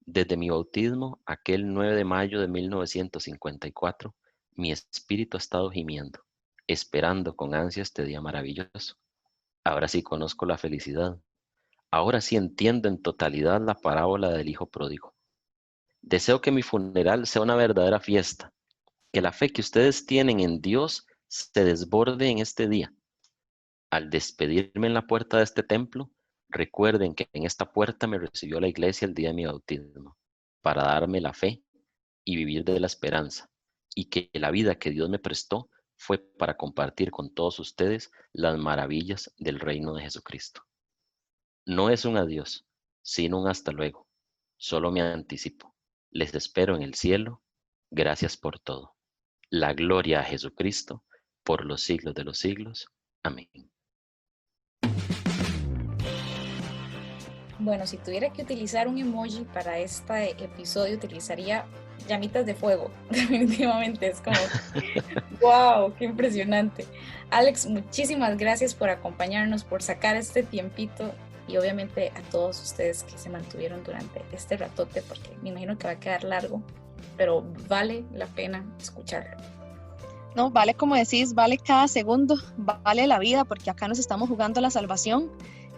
Desde mi bautismo, aquel 9 de mayo de 1954, mi espíritu ha estado gimiendo, esperando con ansia este día maravilloso. Ahora sí conozco la felicidad. Ahora sí entiendo en totalidad la parábola del hijo pródigo. Deseo que mi funeral sea una verdadera fiesta, que la fe que ustedes tienen en Dios se desborde en este día. Al despedirme en la puerta de este templo, recuerden que en esta puerta me recibió la iglesia el día de mi bautismo, para darme la fe y vivir de la esperanza, y que la vida que Dios me prestó fue para compartir con todos ustedes las maravillas del reino de Jesucristo. No es un adiós, sino un hasta luego. Solo me anticipo. Les espero en el cielo. Gracias por todo. La gloria a Jesucristo por los siglos de los siglos. Amén. Bueno, si tuviera que utilizar un emoji para este episodio, utilizaría llamitas de fuego. Definitivamente es como, wow, qué impresionante. Alex, muchísimas gracias por acompañarnos, por sacar este tiempito y obviamente a todos ustedes que se mantuvieron durante este ratote, porque me imagino que va a quedar largo, pero vale la pena escucharlo. No, vale, como decís, vale cada segundo, vale la vida, porque acá nos estamos jugando la salvación.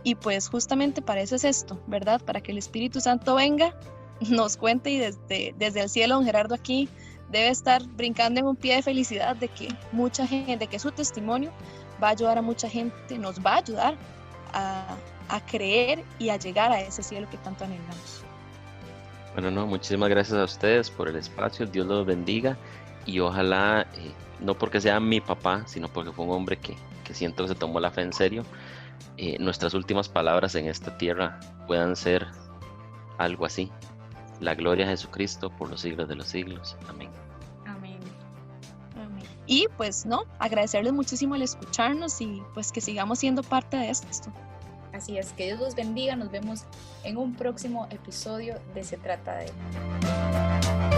Y pues justamente para eso es esto, ¿verdad? Para que el Espíritu Santo venga, nos cuente y desde el cielo, don Gerardo aquí debe estar brincando en un pie de felicidad de que mucha gente, de que su testimonio va a ayudar a mucha gente, nos va a ayudar a creer y a llegar a ese cielo que tanto anhelamos. Bueno, no, muchísimas gracias a ustedes por el espacio, Dios los bendiga y ojalá, no porque sea mi papá, sino porque fue un hombre que siento que se tomó la fe en serio, nuestras últimas palabras en esta tierra puedan ser algo así: la gloria a Jesucristo por los siglos de los siglos. Amén. Amén. Amén. Y pues no, agradecerles muchísimo el escucharnos y pues que sigamos siendo parte de esto. Así es, que Dios los bendiga, nos vemos en un próximo episodio de Se Trata de...